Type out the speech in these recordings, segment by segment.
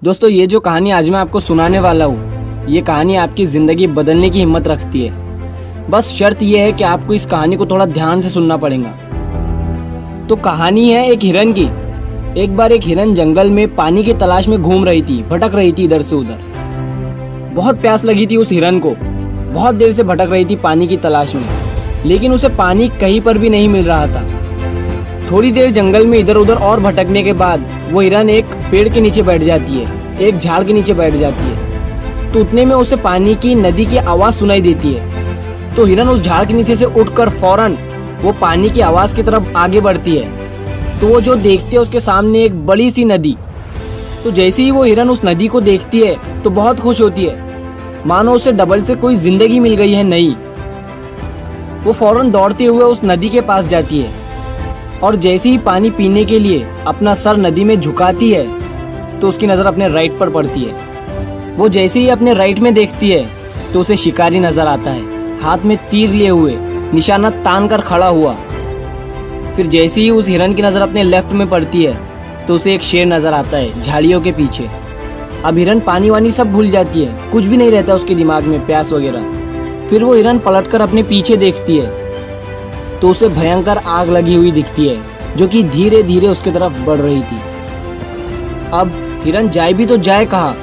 दोस्तों, ये जो कहानी आज मैं आपको सुनाने वाला हूँ, ये कहानी आपकी ज़िंदगी बदलने की हिम्मत रखती है। बस शर्त यह है कि आपको इस कहानी को थोड़ा ध्यान से सुनना पड़ेगा। तो कहानी है एक हिरन की। एक बार एक हिरन जंगल में पानी की तलाश में घूम रही थी, भटक रही थी इधर से उधर। बहुत प्यास लगी थी उस हिरन को, बहुत देर से भटक रही थी पानी की तलाश में, लेकिन उसे पानी कहीं पर भी नहीं मिल रहा था। थोड़ी देर जंगल में इधर उधर और भटकने के बाद वो हिरन एक पेड़ के नीचे बैठ जाती है, एक झाड़ के नीचे बैठ जाती है। तो उतने में उसे पानी की नदी की आवाज सुनाई देती है। तो हिरन उस झाड़ के नीचे से उठकर फौरन वो पानी की आवाज की तरफ आगे बढ़ती है। तो वो जो देखती है उसके सामने एक बड़ी सी नदी। तो जैसे ही वो हिरन उस नदी को देखती है तो बहुत खुश होती है, मानो उसे डबल से कोई जिंदगी मिल गई है नई। वो फौरन दौड़ते हुए उस नदी के पास जाती है और जैसे ही पानी पीने के लिए अपना सर नदी में झुकाती है तो उसकी नज़र अपने राइट पर पड़ती है। वो जैसे ही अपने राइट में देखती है तो उसे शिकारी नजर आता है, हाथ में तीर लिए हुए, निशाना तान कर खड़ा हुआ। फिर जैसे ही उस हिरन की नज़र अपने लेफ्ट में पड़ती है तो उसे एक शेर नजर आता है झाड़ियों के पीछे। अब हिरन पानी वानी सब भूल जाती है, कुछ भी नहीं रहता उसके दिमाग में, प्यास वगैरह। फिर वो हिरन पलटकर अपने पीछे देखती है तो उसे भयंकर आग लगी हुई दिखती है, जो कि धीरे धीरे उसके तरफ बढ़ रही थी। अब हिरन जाए भी तो जाए कहाँ?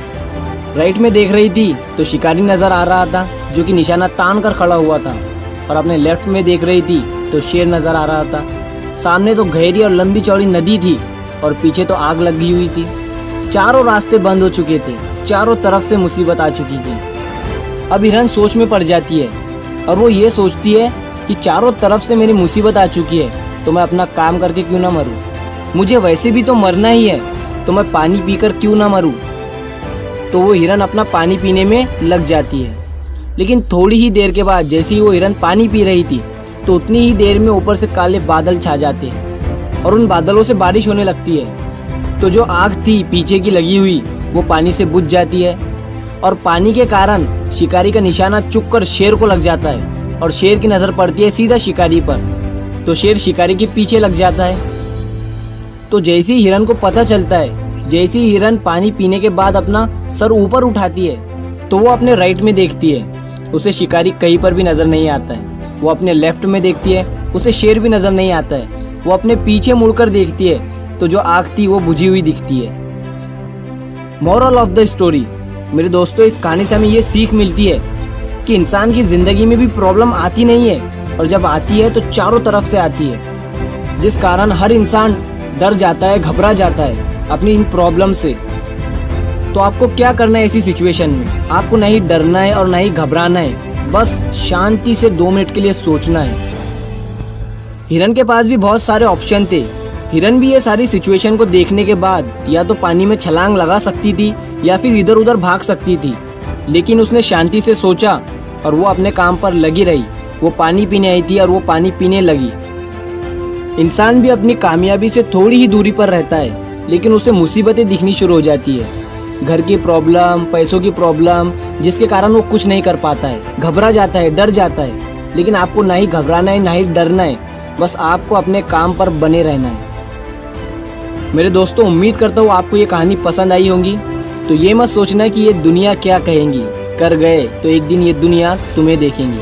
राइट में देख रही थी तो शिकारी नजर आ रहा था, जो कि निशाना तान कर खड़ा हुआ था, और अपने लेफ्ट में देख रही थी तो शेर नजर आ रहा था। सामने तो गहरी और लंबी चौड़ी नदी थी और पीछे तो आग लगी हुई थी। चारों रास्ते बंद हो चुके थे, चारों तरफ से मुसीबत आ चुकी थी। अब हिरन सोच में पड़ जाती है और वो ये सोचती है कि चारों तरफ से मेरी मुसीबत आ चुकी है तो मैं अपना काम करके क्यों ना मरूं। मुझे वैसे भी तो मरना ही है, तो मैं पानी पीकर क्यों ना मरूं। तो वो हिरन अपना पानी पीने में लग जाती है। लेकिन थोड़ी ही देर के बाद जैसे ही वो हिरन पानी पी रही थी तो उतनी ही देर में ऊपर से काले बादल छा जाते हैं और उन बादलों से बारिश होने लगती है। तो जो आग थी पीछे की लगी हुई वो पानी से बुझ जाती है और पानी के कारण शिकारी का निशाना चुक कर शेर को लग जाता है और शेर की नजर पड़ती है सीधा शिकारी पर। तो शेर शिकारी के पीछे लग जाता है। तो जैसे ही हिरन को पता चलता है, जैसे ही हिरन पानी पीने के बाद अपना सर ऊपर उठाती है तो वो अपने राइट में देखती है, उसे शिकारी कहीं पर भी नजर नहीं आता है। वो अपने लेफ्ट में देखती है, उसे शेर भी नजर नहीं आता है। वो अपने पीछे मुड़कर देखती है तो जो आग थी वो बुझी हुई दिखती है। मोरल ऑफ द स्टोरी, मेरे दोस्तों, इस कहानी से हमें ये सीख मिलती है कि इंसान की जिंदगी में भी प्रॉब्लम आती नहीं है, और जब आती है तो चारों तरफ से आती है, जिस कारण हर इंसान डर जाता है, घबरा जाता है अपनी इन प्रॉब्लम से। तो आपको क्या करना है ऐसी सिचुएशन में? आपको नहीं डरना है और नहीं घबराना है, बस शांति से 2 मिनट के लिए सोचना है। हिरन के पास भी बहुत सारे ऑप्शन थे। हिरन भी ये सारी सिचुएशन को देखने के बाद या तो पानी में छलांग लगा सकती थी या फिर इधर उधर भाग सकती थी, लेकिन उसने शांति से सोचा और वो अपने काम पर लगी रही। वो पानी पीने आई थी और वो पानी पीने लगी। इंसान भी अपनी कामयाबी से थोड़ी ही दूरी पर रहता है, लेकिन उसे मुसीबतें दिखनी शुरू हो जाती है। घर की प्रॉब्लम, पैसों की प्रॉब्लम, जिसके कारण वो कुछ नहीं कर पाता है, घबरा जाता है, डर जाता है। लेकिन आपको ना ही घबराना है ना ही डरना है, बस आपको अपने काम पर बने रहना है। मेरे दोस्तों, उम्मीद करता हूँ आपको ये कहानी पसंद आई होगी। तो ये मत सोचना कि ये दुनिया क्या कहेंगी, कर गए तो एक दिन ये दुनिया तुम्हें देखेंगी।